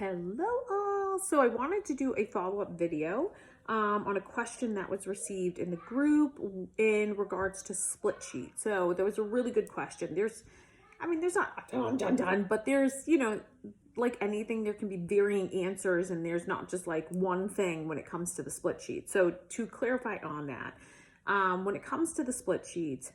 Hello all. So I wanted to do a follow-up video on a question that was received in the group in regards to split sheet. So there was a really good question. There's not a ton, but there's, like anything, there can be varying answers and there's not just like one thing when it comes to the split sheet. So to clarify on that, when it comes to the split sheets,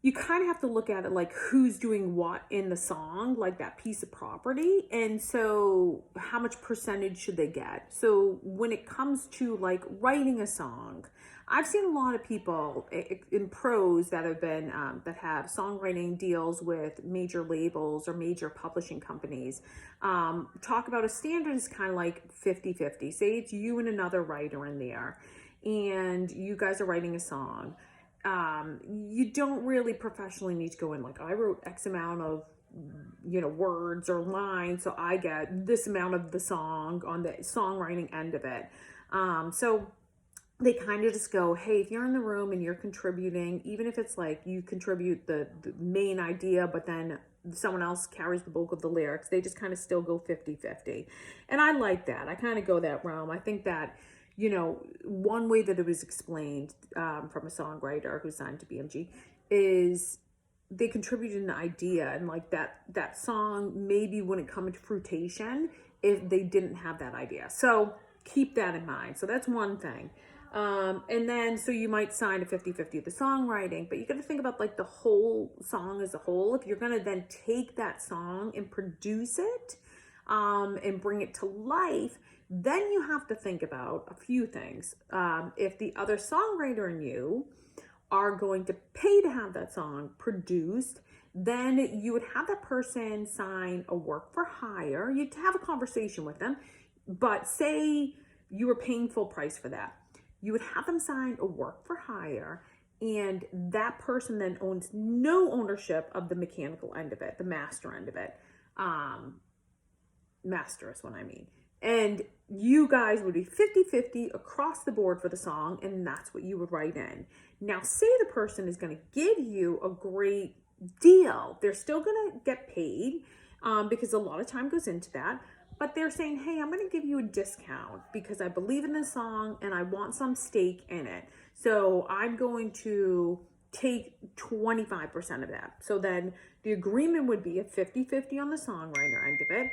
you kind of have to look at it like who's doing what in the song, like that piece of property. And so how much percentage should they get? So when it comes to like writing a song, I've seen a lot of people in pros that have been, that have songwriting deals with major labels or major publishing companies, talk about a standard is kind of like 50-50. Say it's you and another writer in there and you guys are writing a song. You don't really professionally need to go in like, I wrote X amount of, words or lines, so I get this amount of the song on the songwriting end of it. So they kind of just go, hey, if you're in the room and you're contributing, even if it's like you contribute the main idea, but then someone else carries the bulk of the lyrics, they just kind of still go 50-50. And I like that. I kind of go that realm. I think that, one way that it was explained from a songwriter who signed to BMG is they contributed an idea, and like that song maybe wouldn't come into fruition if they didn't have that idea. So keep that in mind. So that's one thing. And then, so you might sign a 50-50 of the songwriting, but you got to think about like the whole song as a whole. If you're going to then take that song and produce it, and bring it to life, then you have to think about a few things. If the other songwriter and you are going to pay to have that song produced, then you would have that person sign a work for hire. You'd have a conversation with them, but say you were paying full price for that. You would have them sign a work for hire, and that person then owns no ownership of the mechanical end of it, the master end of it. Master is what I mean. And you guys would be 50-50 across the board for the song, and that's what you would write in. Now, say the person is going to give you a great deal. They're still going to get paid because a lot of time goes into that. But they're saying, hey, I'm going to give you a discount because I believe in this song and I want some stake in it. So I'm going to take 25% of that. So then the agreement would be a 50-50 on the songwriter end of it.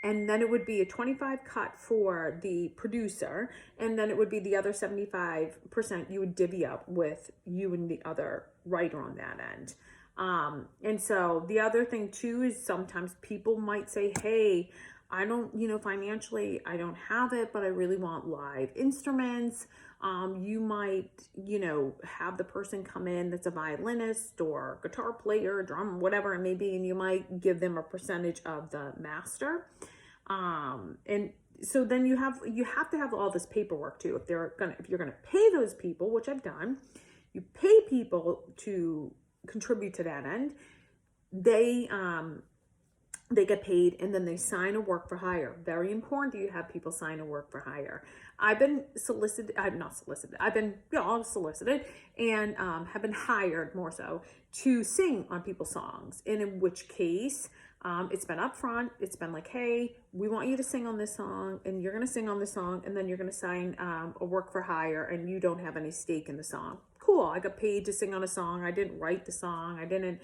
And then it would be a 25 cut for the producer. And then it would be the other 75% you would divvy up with you and the other writer on that end. And so the other thing too is sometimes people might say, hey, I don't, financially, I don't have it, but I really want live instruments. You might, have the person come in that's a violinist or guitar player, drum, whatever it may be, and you might give them a percentage of the master. And so then you have to have all this paperwork too. If you're gonna pay those people, which I've done, you pay people to contribute to that end. They get paid and then they sign a work for hire. Very important that you have people sign a work for hire. I've been solicited and have been hired more so to sing on people's songs. And in which case, it's been upfront. It's been like, hey, we want you to sing on this song and you're going to sing on this song. And then you're going to sign a work for hire and you don't have any stake in the song. Cool. I got paid to sing on a song. I didn't write the song. I didn't,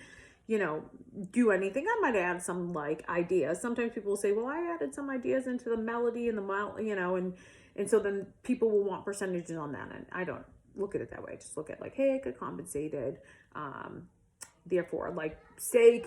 do anything. I might add some like ideas. Sometimes people will say, well, I added some ideas into the melody and the and so then people will want percentages on that. And I don't look at it that way. Just look at like, hey, I got compensated. Therefore, like say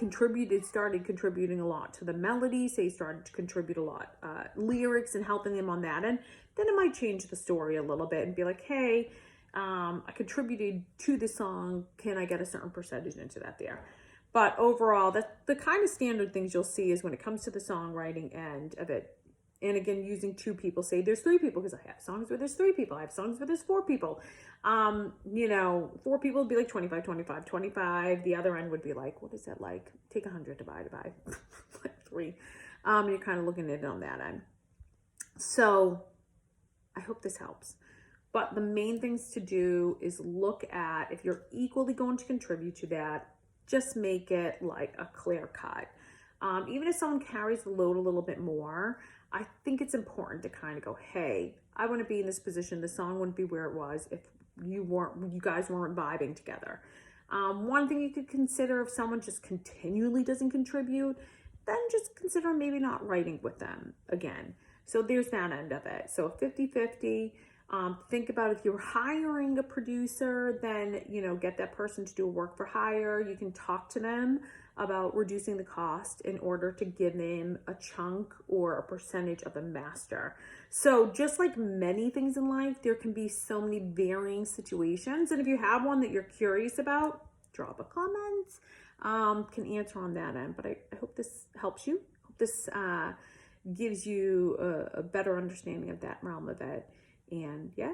started contributing a lot to the melody, say started to contribute a lot, lyrics and helping them on that. And then it might change the story a little bit and be like, hey, I contributed to the song. Can I get a certain percentage into that there? But overall, that's the kind of standard things you'll see is when it comes to the songwriting end of it. And again, using two people, say there's three people, because I have songs where there's three people. I have songs where there's four people. 4 people would be like 25, 25, 25. The other end would be like, what is that like? Take 100 divided by like 3. You're kind of looking at it on that end. So I hope this helps. But the main things to do is look at if you're equally going to contribute to that, just make it like a clear cut. Even if someone carries the load a little bit more, I think it's important to kind of go, hey, I want to be in this position. The song wouldn't be where it was if you guys weren't vibing together. One thing you could consider, if someone just continually doesn't contribute, then just consider maybe not writing with them again. So there's that end of it. So 50-50. Think about if you're hiring a producer, then, get that person to do a work for hire. You can talk to them about reducing the cost in order to give them a chunk or a percentage of the master. So just like many things in life, there can be so many varying situations. And if you have one that you're curious about, drop a comment. Can answer on that end. But I hope this helps you. Hope this gives you a better understanding of that realm of it. And yeah,